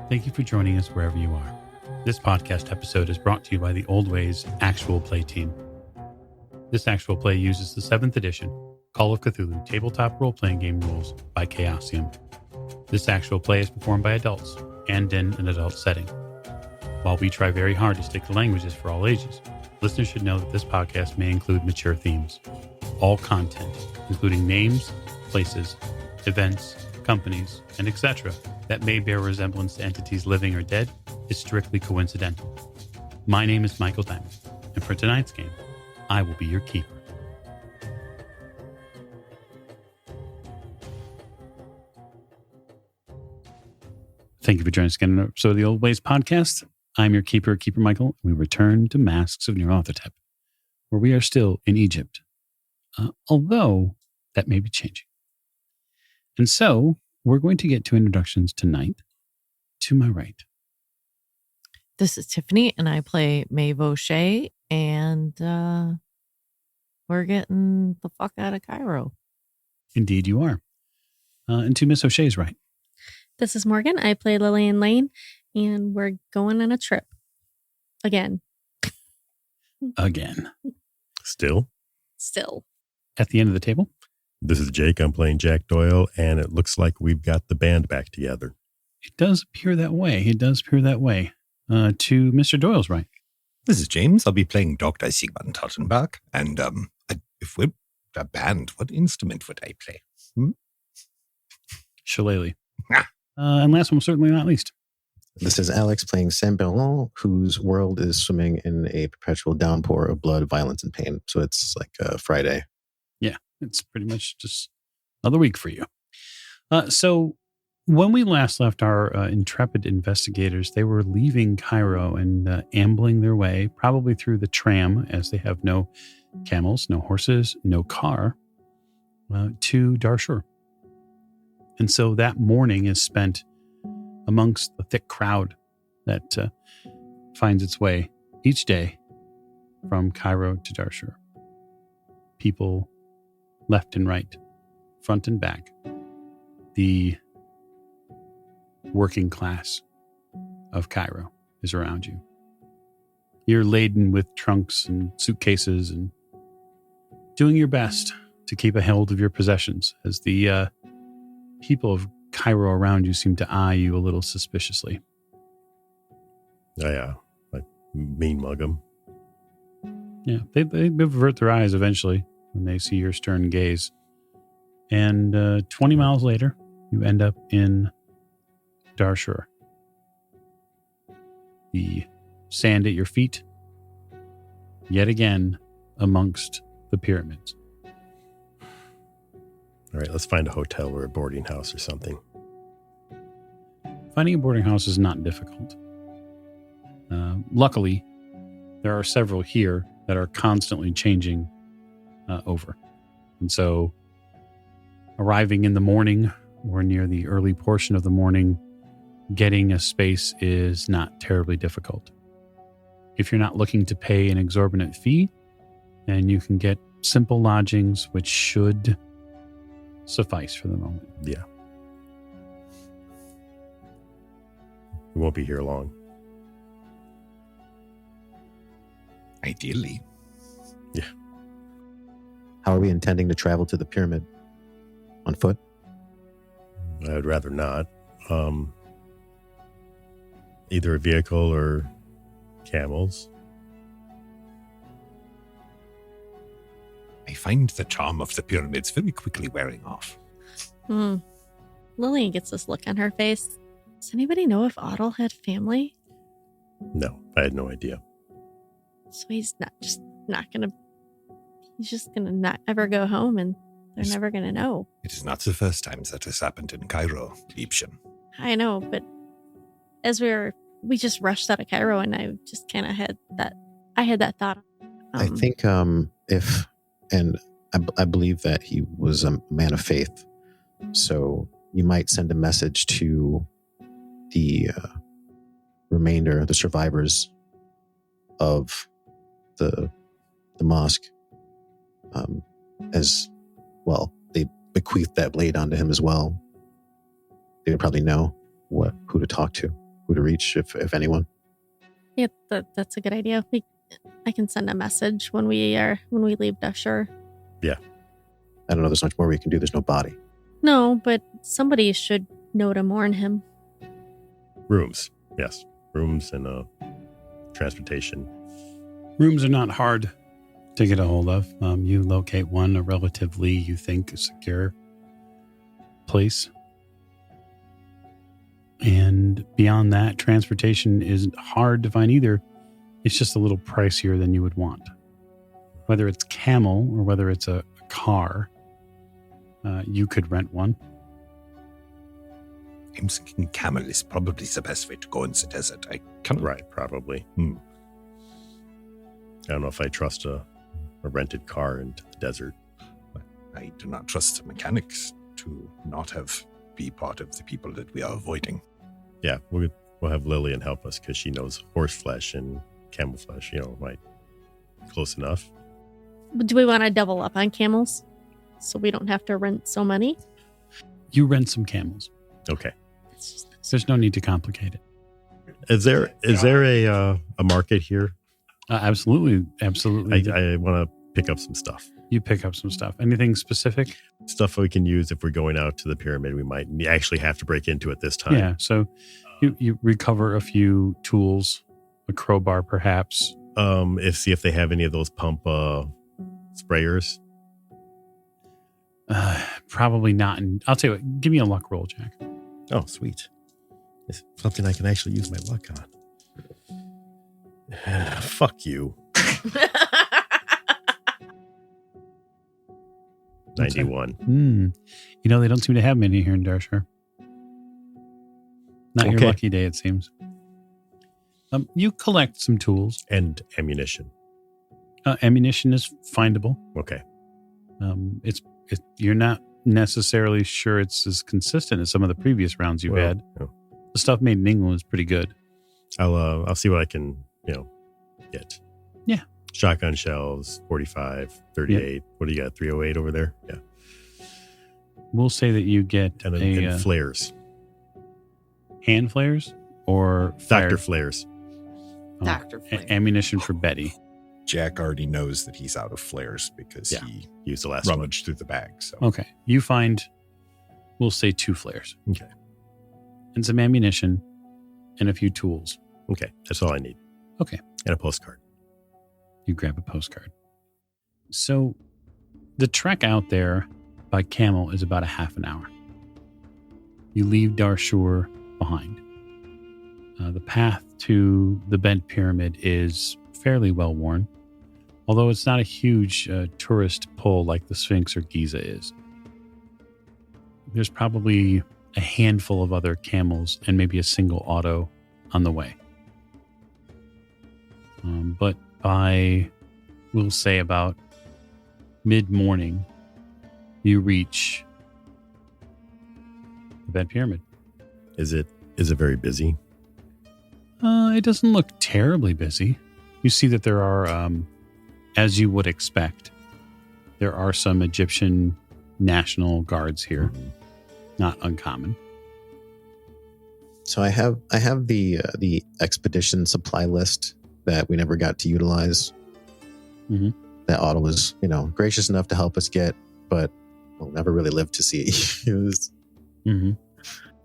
Thank you for joining us wherever you are. This podcast episode is brought to you by the Old Ways Actual Play team. This actual play uses the 7th edition Call of Cthulhu tabletop role-playing game rules by Chaosium. This actual play is performed by adults and in an adult setting. While we try very hard to stick to languages for all ages, listeners should know that this podcast may include mature themes. All content, including names, places, events, companies, and etc., that may bear resemblance to entities living or dead, is strictly coincidental. My name is Michael Diamond, and for tonight's game, I will be your keeper. Thank you for joining us again on an episode of the Old Ways podcast. I'm your keeper, Keeper Michael. We return to Masks of Nyarlathotep, where we are still in Egypt, although that may be changing. And so we're going to get to introductions tonight. To my right. This is Tiffany, and I play Maeve O'Shea, and we're getting the fuck out of Cairo. Indeed you are. And to Miss O'Shea's right. This is Morgan. I play Lillian Lane, and we're going on a trip. Again. Still. At the end of the table. This is Jake. I'm playing Jack Doyle, and it looks like we've got the band back together. It does appear that way. To Mr. Doyle's right. This is James. I'll be playing Dr. Sigmund Tottenbach. And if we're a band, what instrument would I play? Shillelagh. And last one, certainly not least. This is Alex playing Saint-Berlin, whose world is swimming in a perpetual downpour of blood, violence, and pain. So it's like a Friday. Yeah, it's pretty much just another week for you. So when we last left our intrepid investigators, they were leaving Cairo and ambling their way, probably through the tram, as they have no camels, no horses, no car, to Darshur. And so that morning is spent amongst the thick crowd that finds its way each day from Cairo to Darshur. People left and right, front and back. The working class of Cairo is around you. You're laden with trunks and suitcases and doing your best to keep a hold of your possessions as the people of Cairo around you seem to eye you a little suspiciously. I mean mug them. Yeah, they avert their eyes eventually when they see your stern gaze. And 20 miles later, you end up in Darshur. The sand at your feet, yet again, amongst the pyramids. All right, let's find a hotel or a boarding house or something. Finding a boarding house is not difficult. Luckily, there are several here that are constantly changing over. And so, arriving in the morning or near the early portion of the morning, getting a space is not terribly difficult. If you're not looking to pay an exorbitant fee, then you can get simple lodgings, which should suffice for the moment. Yeah. We won't be here long. Ideally. Yeah. How are we intending to travel to the pyramid? On foot? I'd rather not. Either a vehicle or camels. I find the charm of the pyramids very quickly wearing off. Lillian gets this look on her face. Does anybody know if Otto had family? No, I had no idea. So he's just gonna not ever go home, and they're never gonna know. It is not the first time that has happened in Cairo, Liebchen. I know, but as we just rushed out of Cairo, and I just kind of had that thought. I think I believe that he was a man of faith. So you might send a message to the the survivors of the mosque, as well. They bequeathed that blade onto him as well. They would probably know who to talk to. who to reach, if anyone. Yeah, that's a good idea. I can send a message when we leave Dashur. I don't know. There's much more we can do. There's no body. No, but somebody should know to mourn him. Rooms. Yes. Rooms and transportation. Rooms are not hard to get a hold of. You locate one, a relatively, you think, secure place. And beyond that, transportation isn't hard to find either. It's just a little pricier than you would want. Whether it's camel or whether it's a car, you could rent one. I'm thinking camel is probably the best way to go in the desert. I can't. Right, probably. I don't know if I trust a rented car into the desert. I do not trust the mechanics to not be part of the people that we are avoiding. Yeah, we'll have Lillian help us because she knows horse flesh and camel flesh, right? Close enough. Do we want to double up on camels so we don't have to rent so many? You rent some camels. Okay. There's no need to complicate it. Is there a market here? Absolutely. I want to pick up some stuff. You pick up some stuff. Anything specific? Stuff we can use if we're going out to the pyramid. We might actually have to break into it this time. Yeah. So you recover a few tools, a crowbar perhaps. See if they have any of those pump sprayers. Probably not. And I'll tell you what, give me a luck roll, Jack. Oh, sweet. It's something I can actually use my luck on. Fuck you. 91. They don't seem to have many here in Darshire. Not your lucky day, it seems. You collect some tools. And ammunition. Ammunition is findable. Okay. You're not necessarily sure it's as consistent as some of the previous rounds you've had. No. The stuff made in England is pretty good. I'll see what I can, get. Yeah. Shotgun shells, 45, 38. Yep. What do you got? 308 over there? Yeah. We'll say that you get and flares. Hand flares or Dr. Flares. Dr. Flares. Ammunition for Betty. Jack already knows that he's out of flares because he used the last rummaged through the bag. So okay. You find, we'll say 2 flares. Okay. And some ammunition and a few tools. Okay. That's all I need. Okay. And a postcard. You grab a postcard. So the trek out there by camel is about a half an hour. You leave Darshur behind. The path to the bent pyramid is fairly well worn, although it's not a huge tourist pull like the Sphinx or Giza is. There's probably a handful of other camels and maybe a single auto on the way. But by, we'll say about mid-morning, you reach the bent pyramid. Is it very busy? It doesn't look terribly busy. You see that there are, as you would expect, there are some Egyptian National Guards here. Mm-hmm. Not uncommon. So I have the expedition supply list that we never got to utilize. Mm-hmm. That Otto was, gracious enough to help us get, but we'll never really live to see used. Mm-hmm.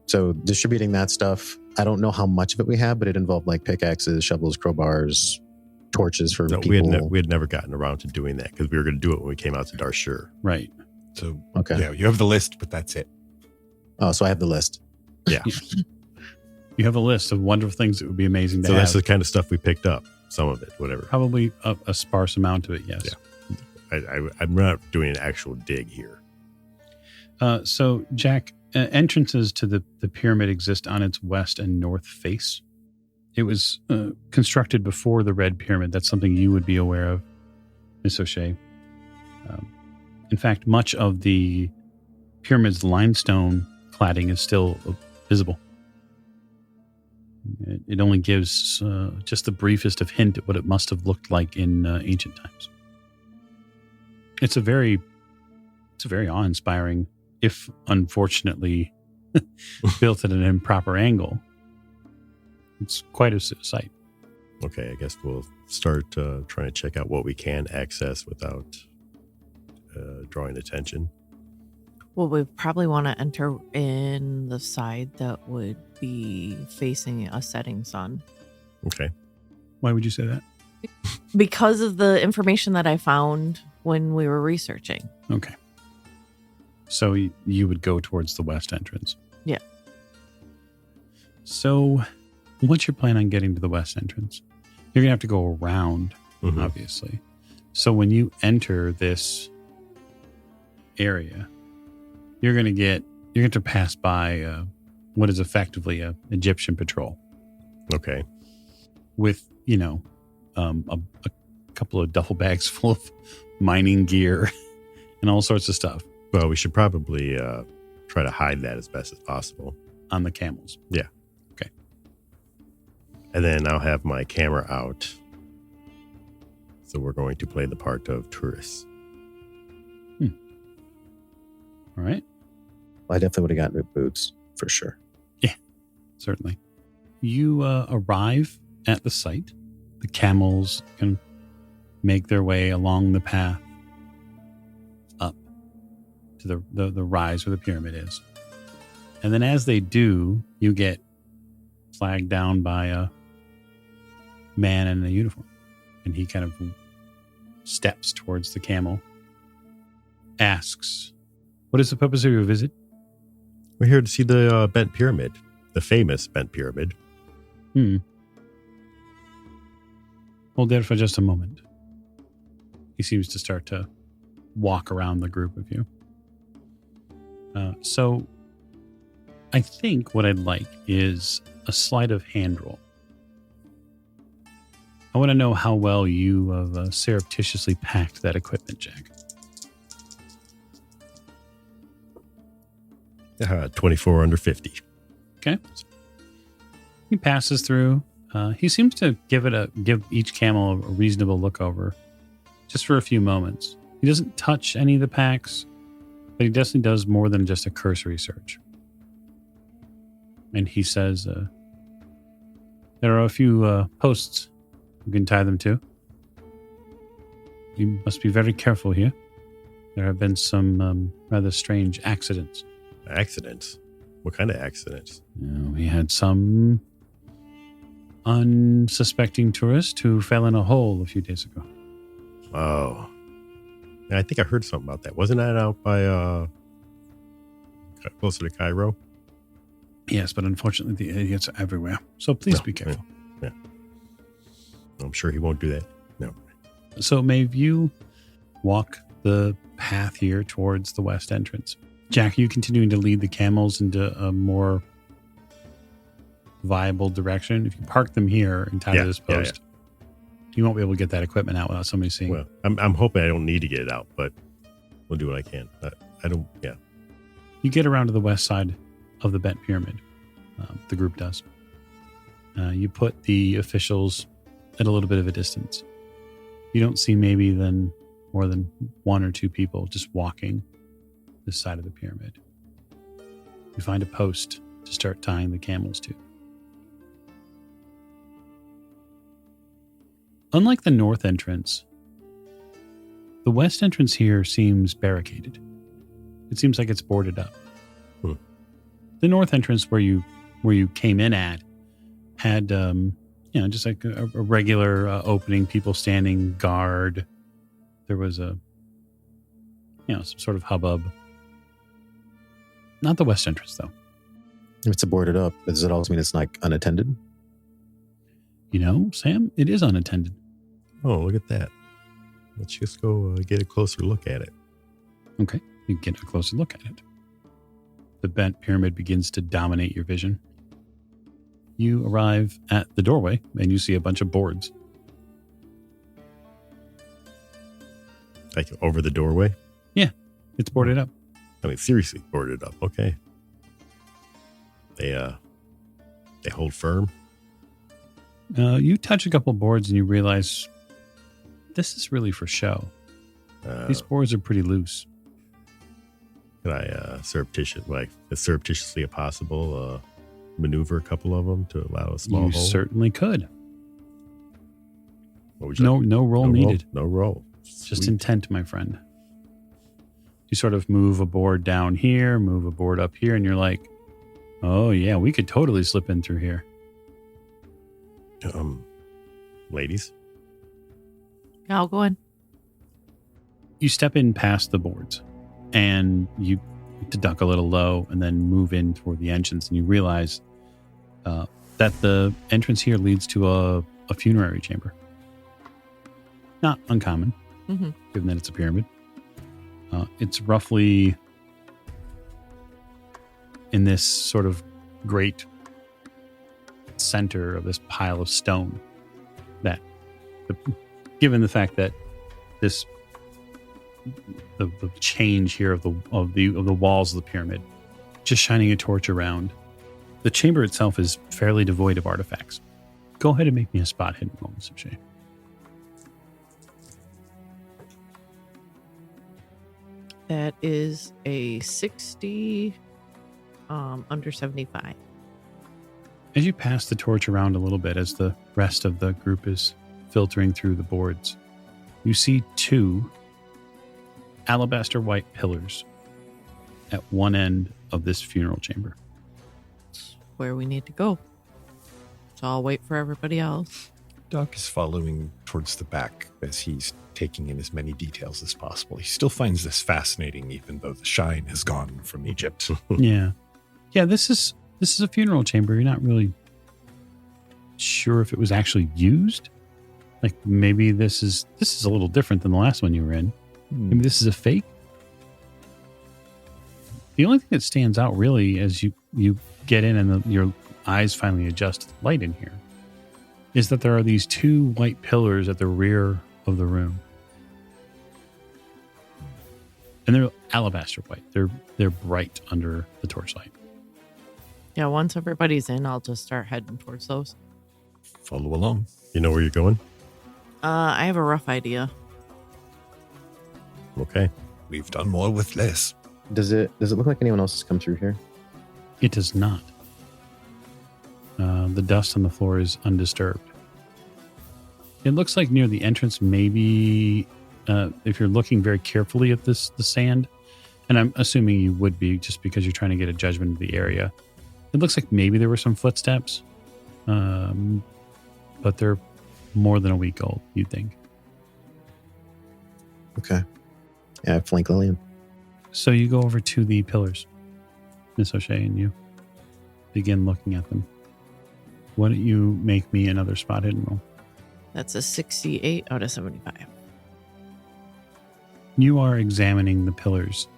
So distributing that stuff, I don't know how much of it we have, but it involved like pickaxes, shovels, crowbars, torches for people. We had never gotten around to doing that because we were going to do it when we came out to Darshur. Right. So, okay. Yeah, you have the list, but that's it. Oh, so I have the list. Yeah. You have a list of wonderful things that would be amazing to have. So that's the kind of stuff we picked up. Some of it, whatever. Probably a sparse amount of it, yes. Yeah. I'm not doing an actual dig here. So, Jack, entrances to the pyramid exist on its west and north face. It was constructed before the Red Pyramid. That's something you would be aware of, Miss O'Shea. In fact, much of the pyramid's limestone cladding is still visible. It only gives just the briefest of hint at what it must have looked like in ancient times. It's a very awe-inspiring, if unfortunately built at an improper angle, It's quite a sight. Okay, I guess we'll start trying to check out what we can access without drawing attention. Well, we probably want to enter in the side that would be facing a setting sun. Okay. Why would you say that? Because of the information that I found when we were researching. Okay. So you would go towards the west entrance. Yeah. So what's your plan on getting to the west entrance? You're going to have to go around, obviously. So when you enter this area, you're going to pass by what is effectively a Egyptian patrol. Okay. With, a couple of duffel bags full of mining gear and all sorts of stuff. Well, we should probably try to hide that as best as possible. On the camels. Yeah. Okay. And then I'll have my camera out. So we're going to play the part of tourists. All right. Well, I definitely would have gotten new boots for sure. Yeah, certainly. You arrive at the site. The camels can make their way along the path up to the rise where the pyramid is. And then as they do, you get flagged down by a man in a uniform. And he kind of steps towards the camel, asks, "What is the purpose of your visit?" We're here to see the bent pyramid, the famous bent pyramid. Hold there for just a moment. He seems to start to walk around the group of you. So I think what I'd like is a sleight of hand roll. I want to know how well you have surreptitiously packed that equipment, Jack. 24 under 50. Okay. He passes through. He seems to give each camel a reasonable look over, just for a few moments. He doesn't touch any of the packs, but he definitely does more than just a cursory search. And he says, "There are a few posts you can tie them to. You must be very careful here. There have been some rather strange accidents." Accidents? What kind of accidents? We had some unsuspecting tourist who fell in a hole a few days ago. Oh. Yeah, I think I heard something about that. Wasn't that out by closer to Cairo? Yes, but unfortunately the idiots are everywhere. So please be careful. Yeah. I'm sure he won't do that. No. So Maeve, you walk the path here towards the west entrance. Jack, are you continuing to lead the camels into a more viable direction? If you park them here and tie to this post, you won't be able to get that equipment out without somebody seeing. Well, I'm hoping I don't need to get it out, but we'll do what I can. I don't. Yeah. You get around to the west side of the bent pyramid. The group does. You put the officials at a little bit of a distance. You don't see maybe more than one or two people just walking this side of the pyramid. You find a post to start tying the camels to. Unlike the north entrance, the west entrance here seems barricaded. It seems like it's boarded up. The north entrance where you came in at had just like a regular opening, people standing guard. There was some sort of hubbub. Not the west entrance, though. If it's boarded up, does it also mean it's like unattended? Sam, it is unattended. Oh, look at that. Let's just go get a closer look at it. Okay, you get a closer look at it. The bent pyramid begins to dominate your vision. You arrive at the doorway and you see a bunch of boards. Like over the doorway? Yeah, it's boarded up. I mean, seriously, boarded up. Okay. They hold firm. You touch a couple boards and you realize this is really for show. These boards are pretty loose. Can I surreptitiously as possible maneuver a couple of them to allow a small You hole? certainly could. What would you No, like? no roll needed. No roll. Just Sweet. intent, my friend. You sort of move a board down here, move a board up here, and you're like, oh, yeah, we could totally slip in through here. Ladies, Yeah, I'll go in. You step in past the boards, and you to duck a little low and then move in toward the entrance, and you realize that the entrance here leads to a funerary chamber. Not uncommon, Mhm. given that it's a pyramid. It's roughly in this sort of great center of this pile of stone that, given the fact that this the change here of the walls of the pyramid, just shining a torch around, the chamber itself is fairly devoid of artifacts. Go ahead and make me a spot hidden roll, Mr. Shea. That is a 60 under 75. As you pass the torch around a little bit, as the rest of the group is filtering through the boards, you see two alabaster white pillars at one end of this funeral chamber. It's where we need to go. So I'll wait for everybody else. Doc is following towards the back as he's taking in as many details as possible. He still finds this fascinating, even though the shine has gone from Egypt. Yeah. This is a funeral chamber. You're not really sure if it was actually used. Like maybe this is a little different than the last one you were in. Maybe this is a fake. The only thing that stands out really as you get in and your eyes finally adjust to the light in here is that there are these two white pillars at the rear of the room. And they're alabaster white. They're bright under the torchlight. Yeah, once everybody's in, I'll just start heading towards those. Follow along. you know where you're going? I have a rough idea. Okay. We've done more with less. Does it look like anyone else has come through here? It does not. The dust on the floor is undisturbed. It looks like near the entrance, maybe if you're looking very carefully at the sand, and I'm assuming you would be just because you're trying to get a judgment of the area. It looks like maybe there were some footsteps, but they're more than a week old, you'd think. Okay. Yeah, flank Lillian. So you go over to the pillars, Miss O'Shea, and you begin looking at them. Why don't you make me another spot hidden roll? That's a 68 out of 75. You are examining the pillars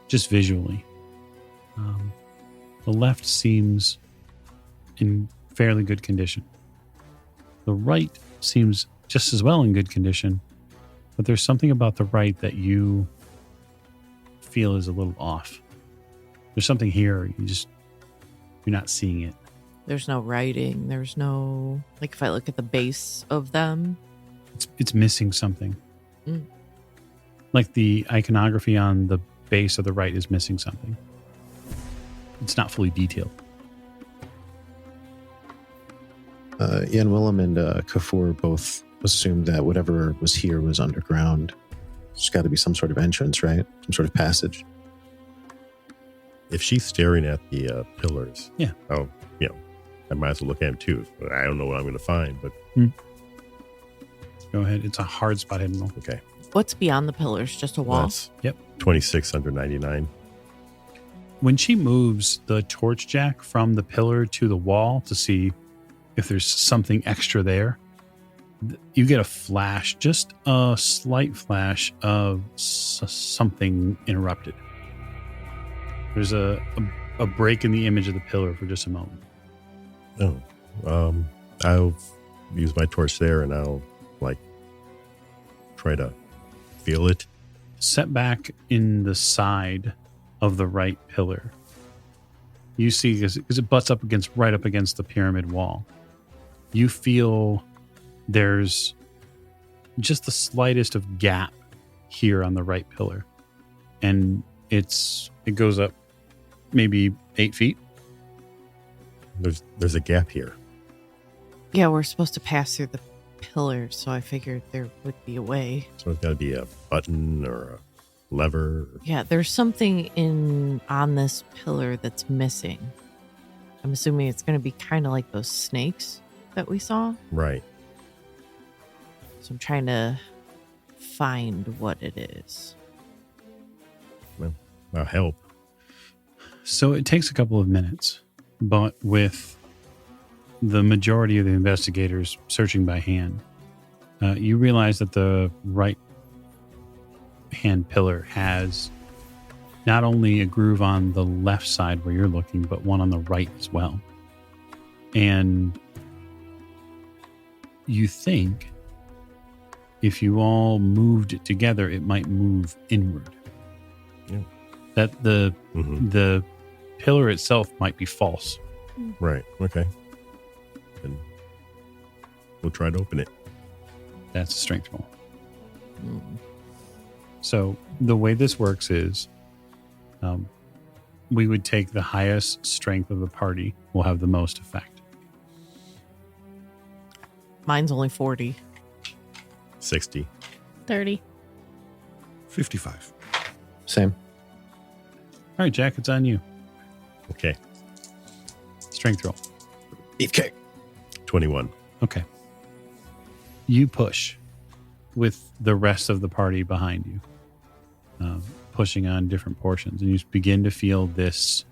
just visually. The left seems in fairly good condition. The right seems just as well in good condition, but there's something about the right that you feel is a little off. There's something here, you're not seeing it. There's no writing. There's no, like if I look at the base of them. It's missing something. Mm. Like the iconography on the base of the right is missing something. It's not fully detailed. Ian Willem and Kafur both assumed that whatever was here was underground. There's got to be some sort of entrance, right? Some sort of passage. If she's staring at the pillars, Yeah. Oh, I might as well look at them too. I don't know what I'm going to find, but Go ahead. It's a hard spot hidden roll. okay. What's beyond the pillars? Just a wall? That's Yep. 26 under 99. When she moves the torch jack from the pillar to the wall to see if there's something extra there, you get a flash, just a slight flash of something interrupted. There's a break in the image of the pillar for just a moment. I'll use my torch there and I'll try to feel it. Set back in the side of the right pillar, you see, because it butts up right up against the pyramid wall, you feel there's just the slightest of gap here on the right pillar, and it goes up maybe 8 feet. There's a gap here. Yeah, we're supposed to pass through the pillars, so I figured there would be a way. So it's got to be a button or a lever. Yeah, there's something on this pillar that's missing. I'm assuming it's going to be kind of like those snakes that we saw. Right. So I'm trying to find what it is. Well, help. So it takes a couple of minutes, but with the majority of the investigators searching by hand, you realize that the right hand pillar has not only a groove on the left side where you're looking, but one on the right as well. And you think if you all moved it together, it might move inward. Yeah. That the pillar itself might be false. Right. Okay. Then we'll try to open it. That's a strength roll. So the way this works is we would take the highest strength of the party will have the most effect. Mine's only 40. 60. 30. 55. Same. All right, Jack, it's on you. Okay. Strength roll. Beefcake. 21. Okay. You push with the rest of the party behind you, pushing on different portions, and you begin to feel this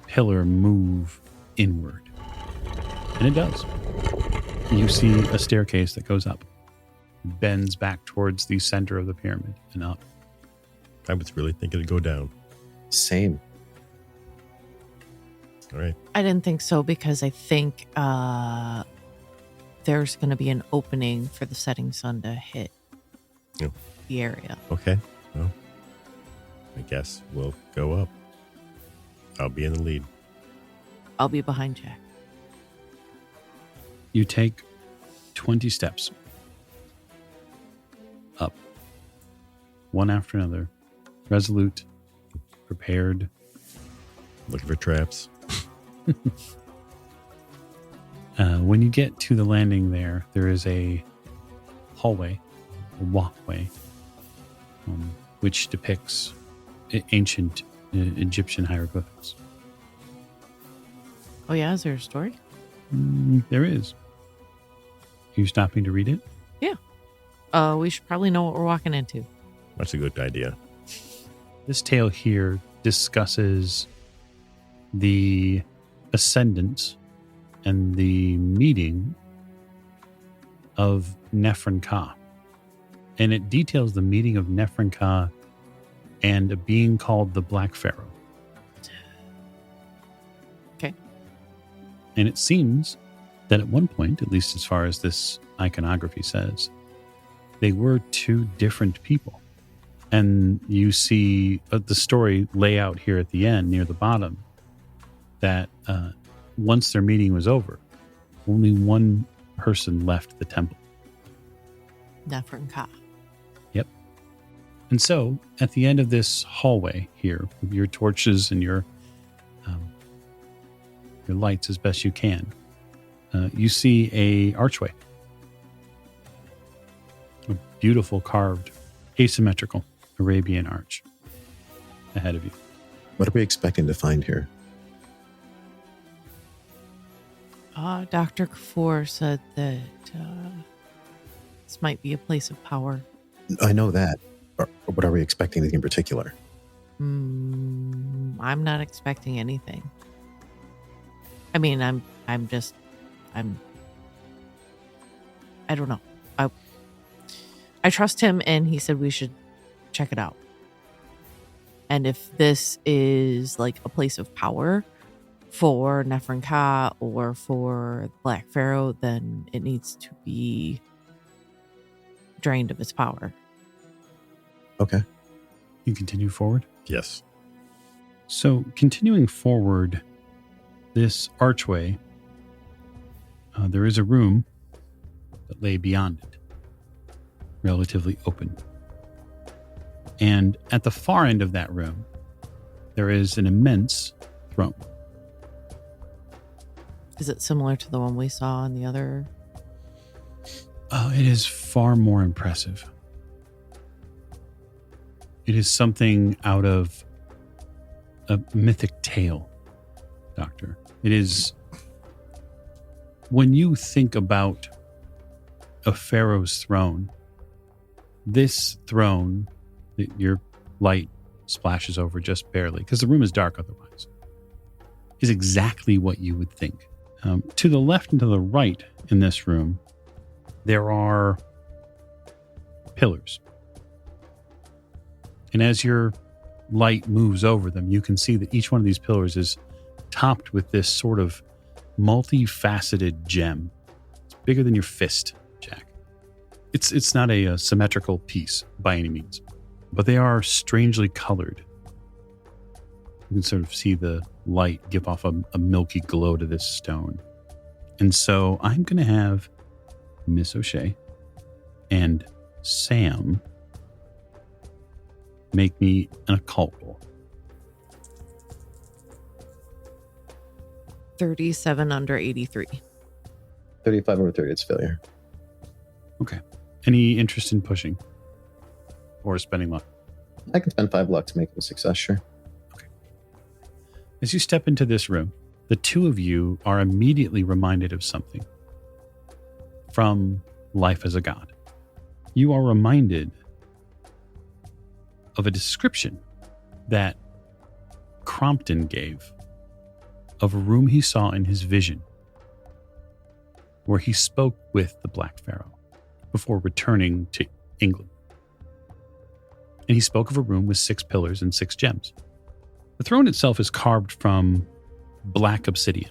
pillar move inward. And it does. You see a staircase that goes up, bends back towards the center of the pyramid and up. I was really thinking to go down. Same. All right. I didn't think so because I think there's going to be an opening for the setting sun to hit Yeah. the area. Okay. Well, I guess we'll go up. I'll be in the lead. I'll be behind Jack. You take 20 steps up, one after another, resolute, prepared. Looking for traps. When you get to the landing there is a hallway, a walkway, which depicts ancient Egyptian hieroglyphics. Oh, yeah? Is there a story? There is. Are you stopping to read it? We should probably know what we're walking into. That's a good idea. This tale here discusses the ascendance and the meeting of Neferka. And it details the meeting of Neferka and a being called the Black Pharaoh. Okay. And it seems that at one point, at least as far as this iconography says, they were two different people. And you see the story lay out here at the end, near the bottom, that once their meeting was over, only one person left the temple. Neferka. Yep. And so, at the end of this hallway here, with your torches and your lights as best you can, you see a archway. A beautiful carved, asymmetrical Arabian arch ahead of you. What are we expecting to find here? Dr. Kafur said that this might be a place of power. I know that. What are we expecting in particular? I'm not expecting anything. I mean, I don't know. I trust him, and he said we should check it out. And if this is like a place of power for Neferka or for Black Pharaoh, then it needs to be drained of its power. Okay. You continue forward. Yes. So, continuing forward, this archway, there is a room that lay beyond it, relatively open. And at the far end of that room, there is an immense throne. Is it similar to the one we saw in the other? It is far more impressive. It is something out of a mythic tale, Doctor. It is... When you think about a pharaoh's throne, this throne that your light splashes over just barely, because the room is dark otherwise, is exactly what you would think. To the left and to the right in this room, there are pillars. And as your light moves over them, you can see that each one of these pillars is topped with this sort of multifaceted gem. It's bigger than your fist, Jack. It's not a symmetrical piece by any means, but they are strangely colored. You can sort of see the light give off a milky glow to this stone. And so I'm going to have Miss O'Shea and Sam make me an occult roll. 37 under 83. 35 over 30, it's failure. Okay. Any interest in pushing or spending luck? I can spend 5 luck to make it a success, sure. As you step into this room, the two of you are immediately reminded of something from Life as a God. You are reminded of a description that Crompton gave of a room he saw in his vision where he spoke with the Black Pharaoh before returning to England. And he spoke of a room with 6 pillars and 6 gems. The throne itself is carved from black obsidian.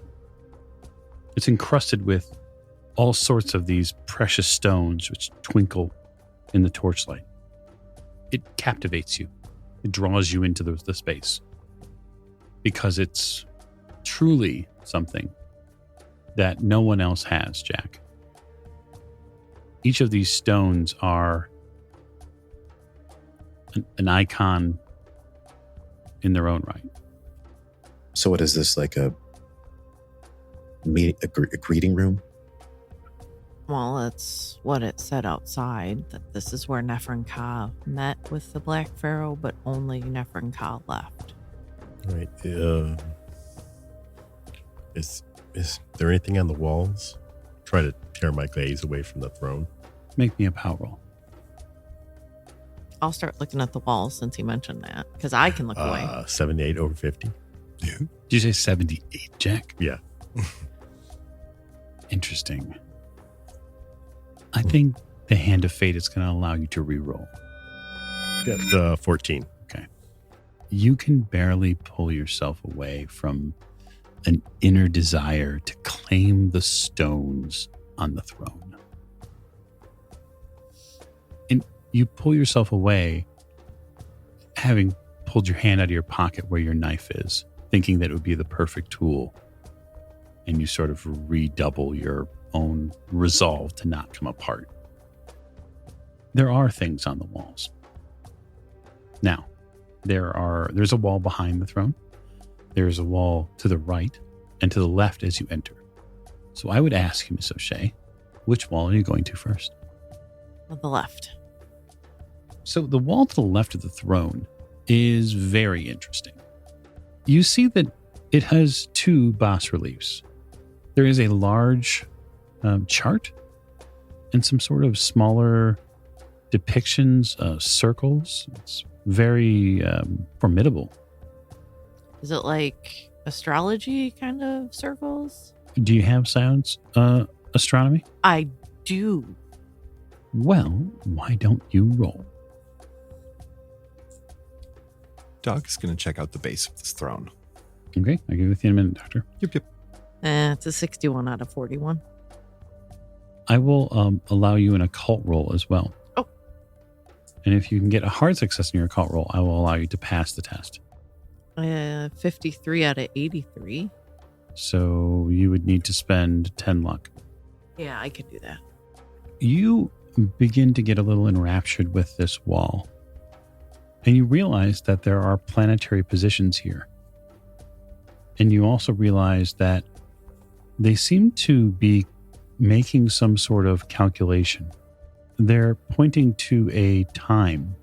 It's encrusted with all sorts of these precious stones which twinkle in the torchlight. It captivates you. It draws you into the space because it's truly something that no one else has, Jack. Each of these stones are an icon in their own right. So what is this, like a greeting room? Well, that's what it said outside, that this is where Neferin-Ka met with the Black Pharaoh, but only Neferin-Ka left. Right. Is there anything on the walls? Try to tear my gaze away from the throne. Make me a power roll. I'll start looking at the walls since he mentioned that, because I can look away. 78 over 50. Yeah. Did you say 78, Jack? Yeah. Interesting. I think the Hand of Fate is going to allow you to re-roll. Got 14. Okay. You can barely pull yourself away from an inner desire to claim the stones on the throne. And you pull yourself away, having pulled your hand out of your pocket where your knife is, thinking that it would be the perfect tool. And you sort of redouble your own resolve to not come apart. There are things on the walls. Now, there's a wall behind the throne. There's a wall to the right and to the left as you enter. So I would ask you, Miss O'Shea, which wall are you going to first? On the left. So the wall to the left of the throne is very interesting. You see that it has 2 bas reliefs. There is a large chart and some sort of smaller depictions, circles. It's very formidable. Is it like astrology kind of circles? Do you have science astronomy? I do. Well, why don't you roll? Doc is going to check out the base of this throne. Okay, I'll give you in a minute, Doctor. Yep. It's a 61 out of 41. I will allow you an occult roll as well. Oh. And if you can get a hard success in your occult roll, I will allow you to pass the test. 53 out of 83. So you would need to spend 10 luck. Yeah, I could do that. You begin to get a little enraptured with this wall. And you realize that there are planetary positions here. And you also realize that they seem to be making some sort of calculation. They're pointing to a time.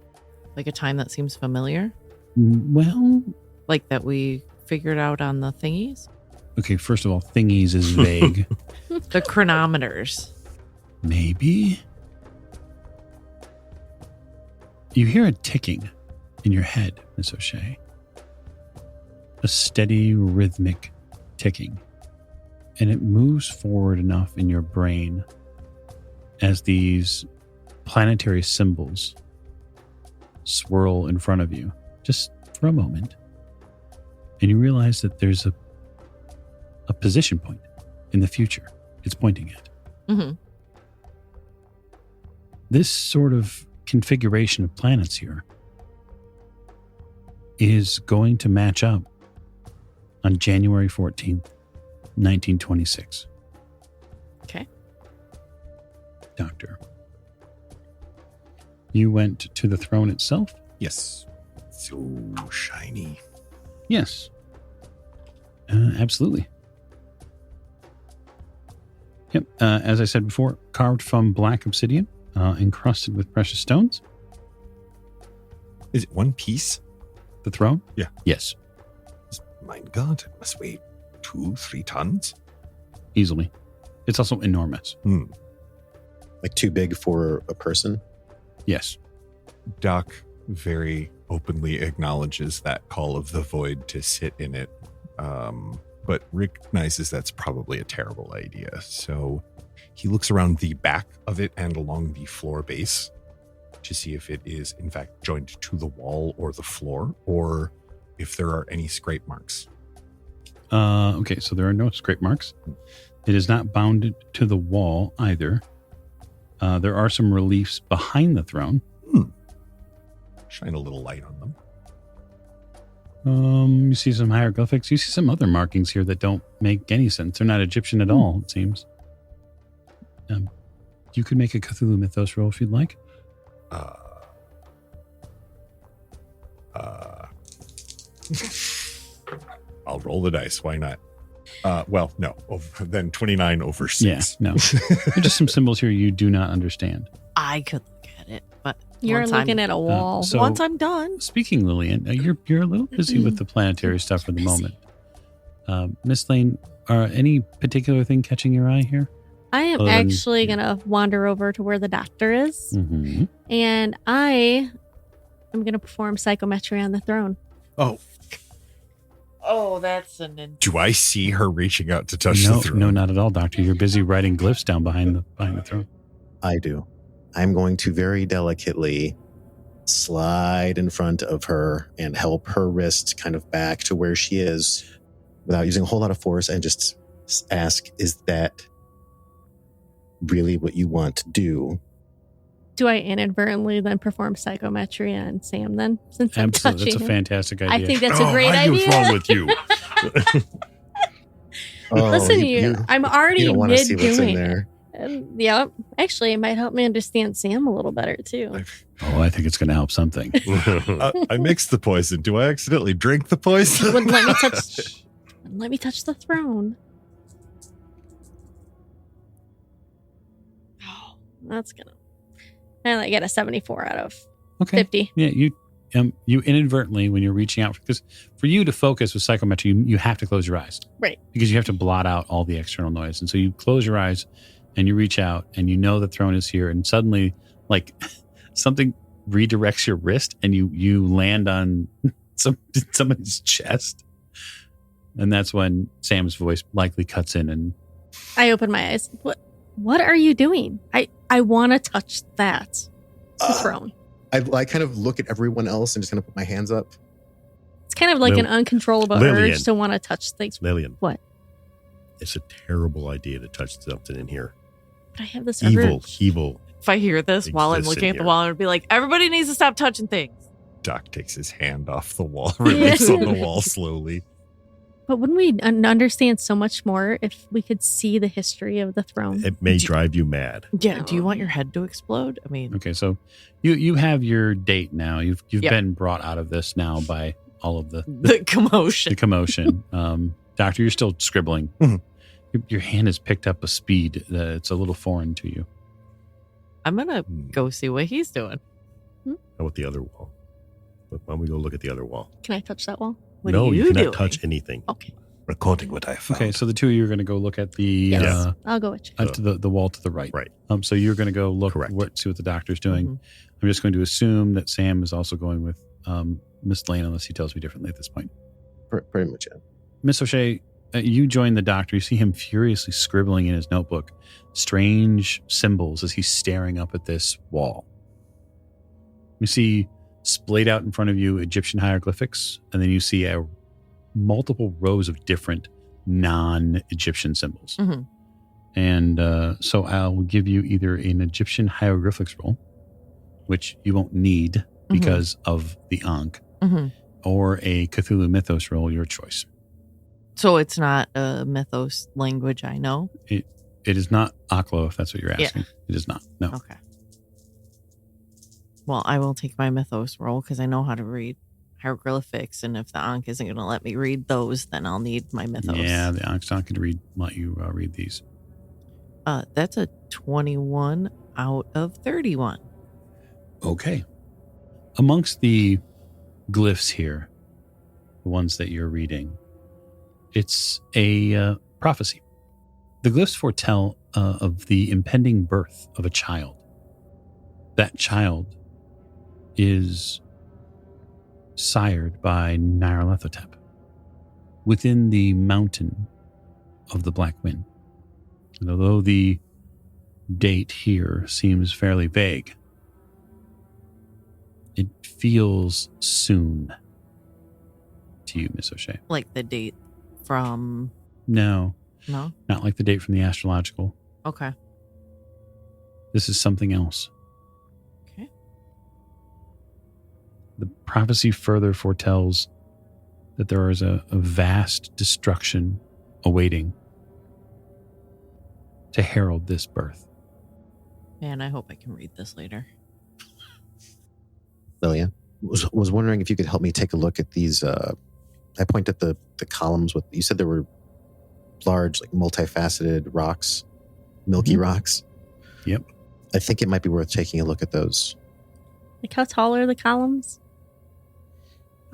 Like a time that seems familiar? Well, Like that we figured out on the thingies? okay, first of all, thingies is vague. The chronometers. Maybe. You hear a ticking in your head, Miss O'Shea. A steady, rhythmic ticking. And it moves forward enough in your brain as these planetary symbols swirl in front of you, just for a moment. And you realize that there's a position point in the future it's pointing at. Mm-hmm. This sort of configuration of planets here is going to match up on January 14th, 1926. Okay. Doctor, you went to the throne itself? Yes. So shiny. Yes. Absolutely. Yep. As I said before, carved from black obsidian, encrusted with precious stones. Is it one piece? The throne? Yeah. Yes. My God, it must weigh 2-3 tons. Easily. It's also enormous. Like too big for a person? Yes. Doc very openly acknowledges that call of the void to sit in it, but recognizes that's probably a terrible idea. So he looks around the back of it and along the floor base to see if it is in fact joined to the wall or the floor, or if there are any scrape marks. Okay, so there are no scrape marks. It is not bounded to the wall either. There are some reliefs behind the throne. Shine a little light on them. You see some hieroglyphics. You see some other markings here that don't make any sense. They're not Egyptian at all, it seems. You could make a Cthulhu Mythos roll if you'd like. I'll roll the dice. Why not? Well, no. Then 29 over 6. Yeah, no. There are just some symbols here you do not understand. I could look at it, but You're once looking I'm, at a wall. so- once I'm done. Speaking, Lillian, you're a little busy with the planetary stuff for the moment. Miss Lane, are any particular thing catching your eye here? I am actually going to wander over to where the doctor is, Mm-hmm. and I am going to perform psychometry on the throne. Oh, Oh, that's an... do I see her reaching out to touch No, the throne? no, not at all, Doctor. You're busy writing glyphs down behind the throne. I do. I'm going to very delicately slide in front of her and help her wrist kind of back to where she is without using a whole lot of force, and just ask, is that really what you want to do? Do I inadvertently then perform psychometry on Sam then? Since I'm Absolutely. That's touching a him? fantastic idea. I think that's a great I knew idea. what's wrong with you. Oh, Listen to you. I'm already you don't want to see mid what's in doing there. it. Yep. Actually, it might help me understand Sam a little better too. Oh, I think it's going to help something. I mixed the poison. Do I accidentally drink the poison? Wouldn't let me touch. Wouldn't let me touch the throne. Oh, that's gonna. And I get a 74 out of Okay. 50. Yeah, you inadvertently, when you're reaching out, because for you to focus with psychometry, you have to close your eyes. Right. Because you have to blot out all the external noise. And so you close your eyes and you reach out and you know the throne is here, and suddenly like something redirects your wrist and you land on somebody's chest. And that's when Sam's voice likely cuts in and I open my eyes. What are you doing? I want to touch that throne. I kind of look at everyone else and just kind of put my hands up. It's kind of like an uncontrollable Lillian. urge to want to touch things. Lillian. What? It's a terrible idea to touch something in here. But I have this Evil, urge. evil. If I hear this while I'm Exists looking in at the here. wall, I'd be like, everybody needs to stop touching things. Doc takes his hand off the wall, release on the wall slowly. But wouldn't we understand so much more if we could see the history of the throne? It may drive you mad. Yeah. Do you want your head to explode? I mean, okay, so you have your date now. You've Yep. been brought out of this now by all of the the commotion. commotion. Doctor, you're still scribbling. Mhm. Your hand has picked up a speed that's a little foreign to you. I'm gonna go see what he's doing. How about the other wall? Why don't we go look at the other wall? Can I touch that wall? What No, are you you cannot doing? touch anything. Okay. Recording what I found. Okay, so the two of you are going to go look at the Yes. I'll go with you. to the wall to the right. Right. So you're going to go look, Correct. see what the doctor's doing. Mhm. I'm just going to assume that Sam is also going with Miss Lane, unless he tells me differently at this point. Pretty much, yeah. Miss O'Shea, you join the doctor. You see him furiously scribbling in his notebook strange symbols as he's staring up at this wall. You see splayed out in front of you Egyptian hieroglyphics, and then you see multiple rows of different non-Egyptian symbols. Mhm. And so I'll give you either an Egyptian hieroglyphics roll, which you won't need because of the Ankh, Mhm. or a Cthulhu Mythos roll, your choice. So it's not a mythos language I know. It is not Aklo, if that's what you're Yeah. asking. It is not. No. Okay. Well, I will take my mythos roll because I know how to read hieroglyphics, and if the Ankh isn't going to let me read those, then I'll need my mythos. Yeah, the Ankh's not going to let you read these. That's a 21 out of 31. Okay. Amongst the glyphs here, the ones that you're reading, it's a prophecy. The glyphs foretell of the impending birth of a child. That child is sired by Nyarlathotep within the mountain of the Black Wind. And although the date here seems fairly vague, it feels soon to you, Miss O'Shea. Like the date from. No, No? not like the date from the astrological. Okay. This is something else. Okay. The prophecy further foretells that there is a vast destruction awaiting to herald this birth. Man, I hope I can read this later. Lillian, was wondering if you could help me take a look at these. I pointed at the columns with. You said there were large, like multifaceted rocks, milky rocks. Yep. I think it might be worth taking a look at those. Like how tall are the columns?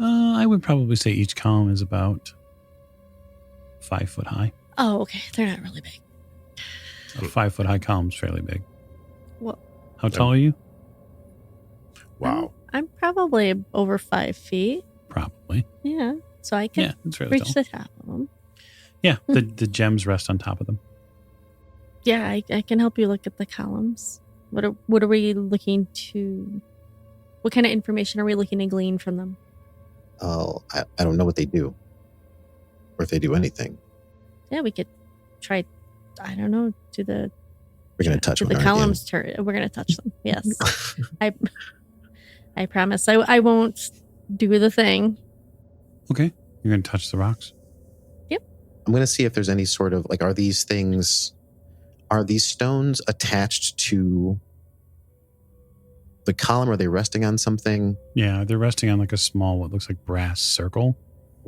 I would probably say each column is about 5 foot high. Oh, okay. They're not really big. A 5 foot high column's fairly big. Well, How tall are you? Wow. I'm probably over 5 feet. Probably. Yeah. So I can Yeah, it's fairly reach tall. the top of them. Yeah, the gems rest on top of them. Yeah, I can help you look at the columns. What are we looking to? What kind of information are we looking to glean from them? Oh, I don't know what they do, or if they do anything. Yeah, we could try. I don't know. Do the We're gonna touch do one. the aren't you? columns turn? We're gonna touch them. Yes, I promise. I won't do the thing. Okay. You're going to touch the rocks? I'm gonna see if there's any sort of like. Are these stones attached to the column? Are they resting on something? Yeah, they're resting on like a small, what looks like brass circle.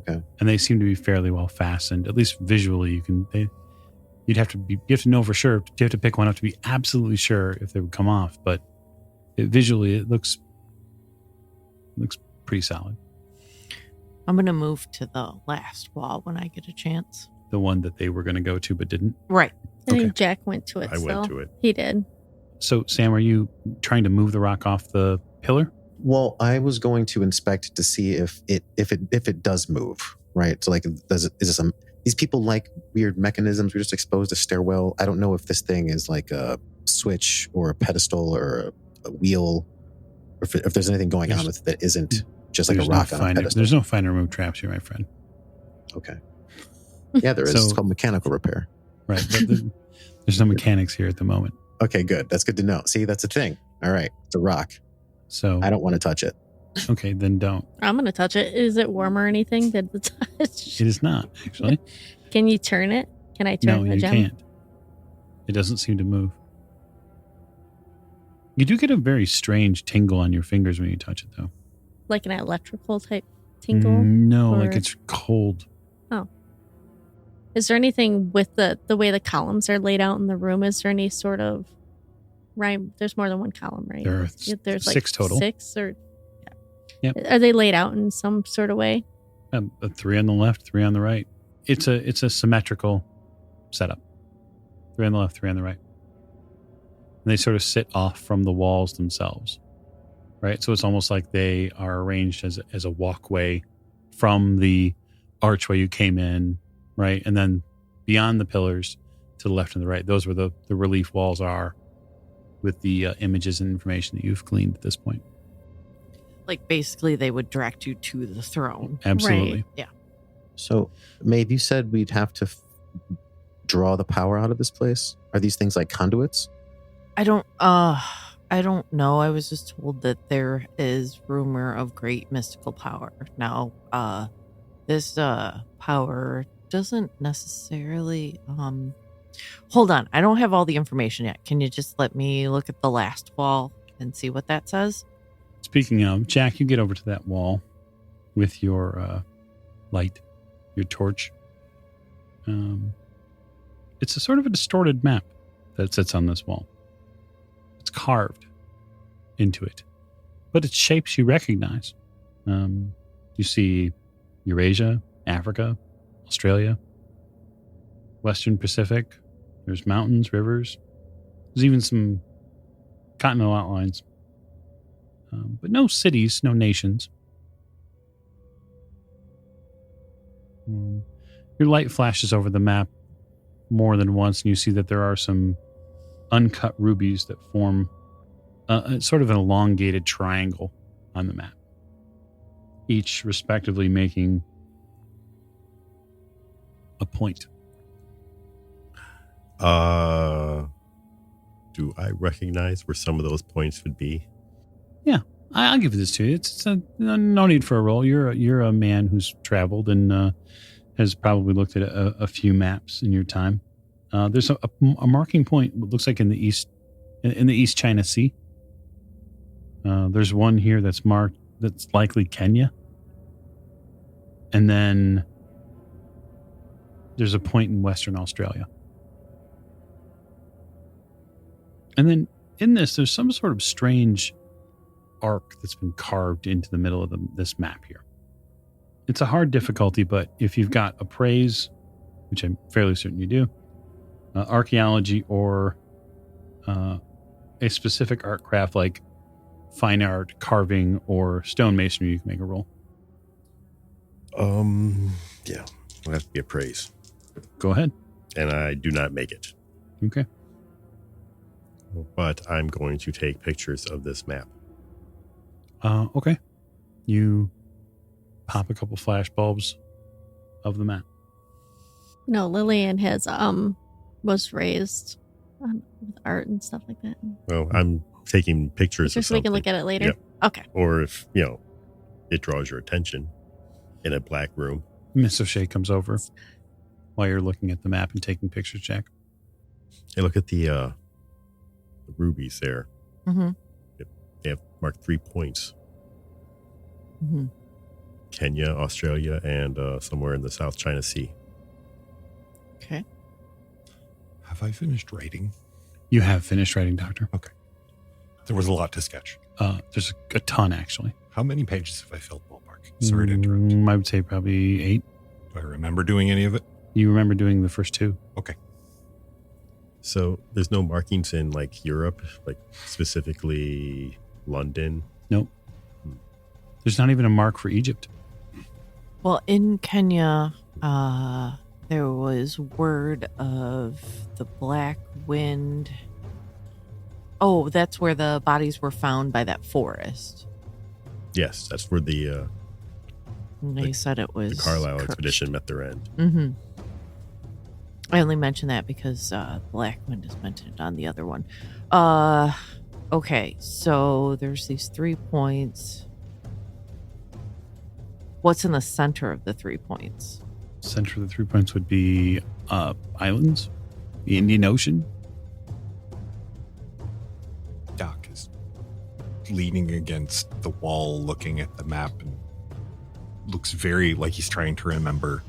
Okay. And they seem to be fairly well fastened. At least visually, you have to know for sure. You have to pick one up to be absolutely sure if they would come off. But visually, it looks pretty solid. I'm going to move to the last wall when I get a chance. The one that they were going to go to but didn't. Right. I think Okay. Jack went to it. I went to it. He did. So, Sam, are you trying to move the rock off the pillar? Well, I was going to inspect to see if it does move, right? So, like, these people like weird mechanisms? We're just exposed to stairwell. I don't know if this thing is like a switch or a pedestal or a wheel, or if there's anything going on with it that isn't just like a rock on a pedestal. There's no find and remove traps here, my friend. Okay. Yeah, there is. So- It's called mechanical repair. Right. But there's no mechanics here at the moment. Okay, good. That's good to know. See, that's a thing. All right, it's a rock. So, I don't want to touch it. okay, then don't. I'm gonna touch it. Is it warm or anything? Did the touch? It is not, actually. Can you turn it? Can I turn No, the you gem? can't. It doesn't seem to move. You do get a very strange tingle on your fingers when you touch it, though. Like an electrical type tingle? No, like or- it's cold. Oh. Is there anything with the way the columns are laid out in the room? Is there any sort of rhyme? There's more than one column, right? There are There's like 6 total. 6 or Yep. Are they laid out in some sort of way? 3 on the left, 3 on the right. It's a symmetrical setup. 3 on the left, 3 on the right. And they sort of sit off from the walls themselves, right? So it's almost like they are arranged as a walkway from the archway you came in, right? And then beyond the pillars to the left and the right, those where the relief walls are with the images and information that you've gleaned at this point. Like basically they would direct you to the throne. Absolutely. Right. Yeah. So, Maeve, you said we'd have to draw the power out of this place. Are these things like conduits? I don't know. I was just told that there is rumor of great mystical power. Now, this power doesn't necessarily hold on. I don't have all the information yet. Can you just let me look at the last wall and see what that says? Speaking of, Jack, you get over to that wall with your light, your torch. It's a sort of a distorted map that sits on this wall. It's carved into it, but its shapes you recognize. You see Eurasia, Africa, Australia, Western Pacific. There's mountains, rivers. There's even some continental outlines. But no cities, no nations. Your light flashes over the map more than once, and you see that there are some uncut rubies that form sort of an elongated triangle on the map, each respectively making a point. Do I recognize where some of those points would be? Yeah, I'll give this to you. It's no need for a roll. You're a man who's traveled and has probably looked at a few maps in your time. There's a marking point. What looks like in the east China Sea. There's one here that's marked. That's likely Kenya. And then there's a point in Western Australia. And then in this, there's some sort of strange arc that's been carved into the middle of this map here. It's a hard difficulty, but if you've got appraise, which I'm fairly certain you do, archaeology, or a specific art craft like fine art, carving, or stonemasonry, you can make a roll. Yeah, it'll have to be appraise. Go ahead. And I do not make it. Okay. But I'm going to take pictures of this map. Okay. You pop a couple flash bulbs of the map. No, Lillian has was raised with art and stuff like that. Well, I'm taking pictures of Just so we something. can look at it later. Yep. Okay. Or if, it draws your attention in a black room. Miss O'Shea comes over while you're looking at the map and taking pictures, Jack. Hey, look at the rubies there. Mm-hmm. They have marked 3 points. Mm-hmm. Kenya, Australia, and somewhere in the South China Sea. Okay. Have I finished writing? You have finished writing, Doctor. There was a lot to sketch. There's a ton, actually. How many pages have I filled, ballpark? Sorry to interrupt. I would say probably 8. Do I remember doing any of it? You remember doing the first 2. Okay. So there's no markings in like Europe, like specifically London. Nope. There's not even a mark for Egypt. Well, in Kenya, there was word of the Black Wind. Oh, that's where the bodies were found by that forest. Yes, that's where the And they said it was the Carlisle cursed. expedition met their end. Mm-hmm. I only mention that because Black Wind is mentioned on the other one. Okay, so there's these 3 points. What's in the center of the 3 points? Center of the 3 points would be islands, the Indian Ocean. Doc is leaning against the wall, looking at the map, and looks very like he's trying to remember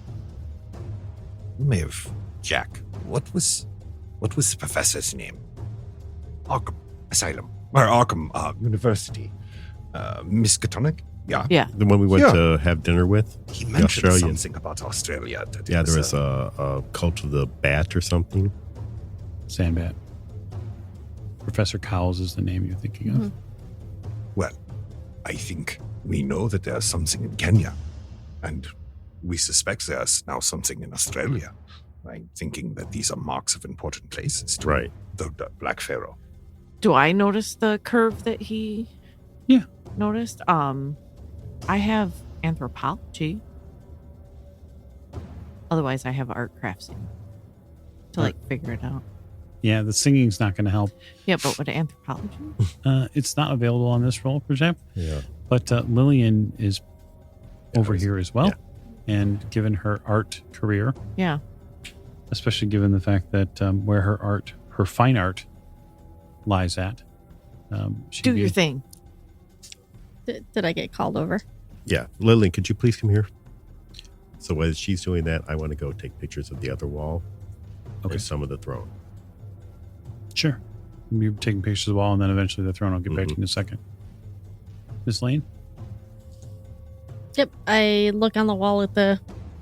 Jack. What was the professor's name? Arkham Asylum. Or Arkham University. Miskatonic? Yeah. Yeah. The one we went Yeah. to have dinner with? He The mentioned Australian. something about Australia. That Yeah, it there was a cult of the bat or something. Sandbat. Professor Cowles is the name you're thinking of. Well, I think we know that there's something in Kenya, and we suspect there's now something in Australia. I'm thinking that these are marks of important places to Right. the Black Pharaoh. Do I notice the curve that he noticed? I have anthropology. Otherwise, I have art craftsing to like figure it out. Yeah, the singing's not going to help. Yeah, but with anthropology? It's not available on this roll, for example. Yeah. But Lillian is over here as well. yeah. And given her art career, Yeah. especially given the fact that where her fine art lies at. She'd Do be- your thing. Did I get called over? Yeah. Lillian, could you please come here? So as she's doing that, I want to go take pictures of the other wall. Okay. Or some of the throne. Sure. You're taking pictures of the wall, and then eventually the throne. I'll get back to you in a second. Miss Lane? Yep. I look on the wall at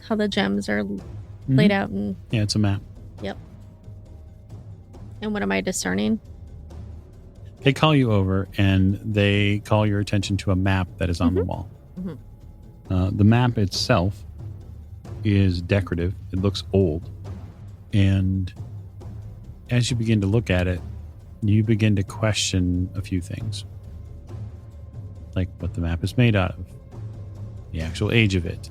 how the gems are laid out, and Yeah, it's a map. what am I discerning? They call you over, and they call your attention to a map that is on the wall. Mhm. The map itself is decorative. It looks old. And as you begin to look at it, you begin to question a few things. Like what the map is made out of, the actual age of it,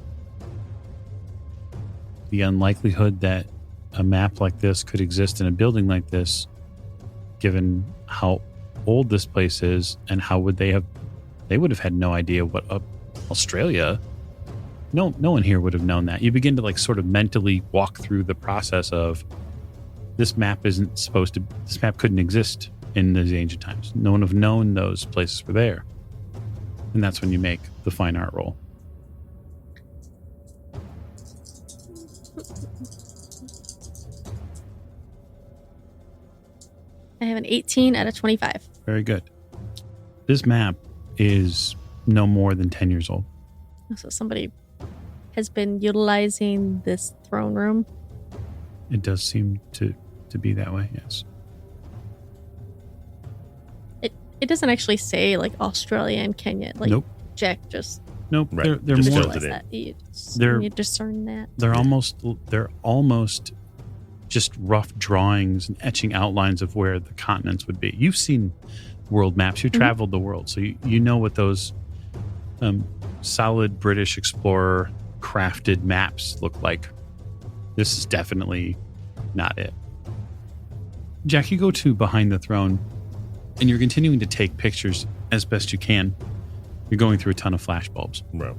the unlikelihood that a map like this could exist in a building like this, given how old this place is, and how would they would have had no idea what Australia. No one here would have known that. You begin to like sort of mentally walk through the process of this map couldn't exist in those ancient times. No one would have known those places were there. And that's when you make the fine art roll. I have an 18 out of 25. Very good. This map is no more than 10 years old. So somebody has been utilizing this throne room. It does seem to be that way, yes. It doesn't actually say like Australia and Kenya. Like Nope. Jack just Nope. Right. They're Just more fills it in. that. They're- You discern that. they're almost just rough drawings and etching outlines of where the continents would be. You've seen world maps. You traveled the world, so you know what those solid British explorer crafted maps look like. This is definitely not it. Jack, you go to behind the throne, and you're continuing to take pictures as best you can. You're going through a ton of flashbulbs. Right.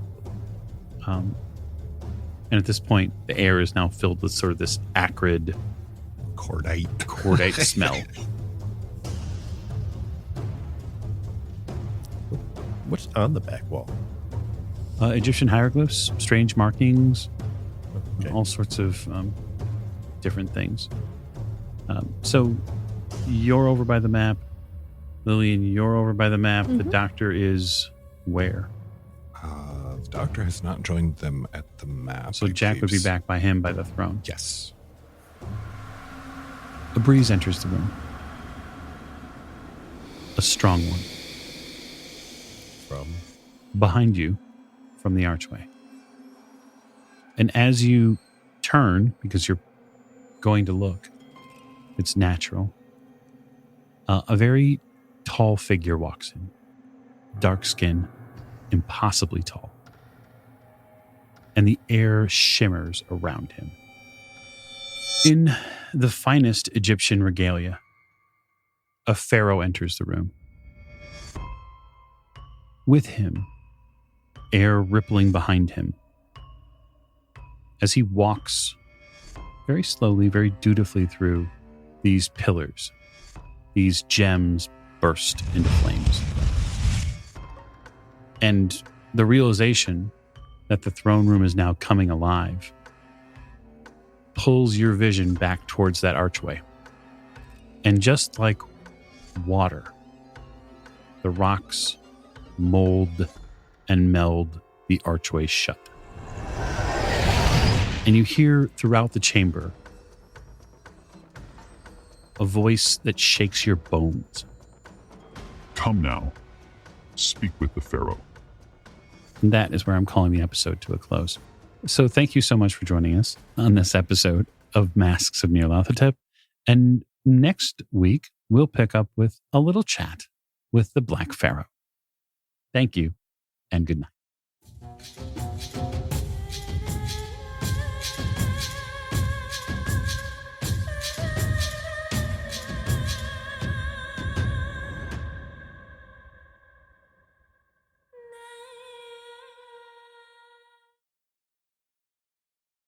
And at this point, the air is now filled with sort of this acrid cordite smell. What's on the back wall? Egyptian hieroglyphs, strange markings, Okay. all sorts of different things. So you're over by the map. Lillian, you're over by the map. The doctor is where? The doctor has not joined them at the map. So I Jack would be believe. back by him by the throne. Yes. A breeze enters the room. A strong one. From Behind you from the archway. And as you turn, because you're going to look, it's natural. A very tall figure walks in. Dark skin, impossibly tall. And the air shimmers around him. In the finest Egyptian regalia, a pharaoh enters the room. With him, air rippling behind him, as he walks very slowly, very dutifully through these pillars. These gems burst into flames. And the realization that the throne room is now coming alive pulls your vision back towards that archway. And just like water, the rocks mold and meld the archway shut. And you hear throughout the chamber a voice that shakes your bones. Come now, speak with the Pharaoh. And that is where I'm calling the episode to a close. So thank you so much for joining us on this episode of Masks of Nyarlathotep. And next week, we'll pick up with a little chat with the Black Pharaoh. Thank you, and good night.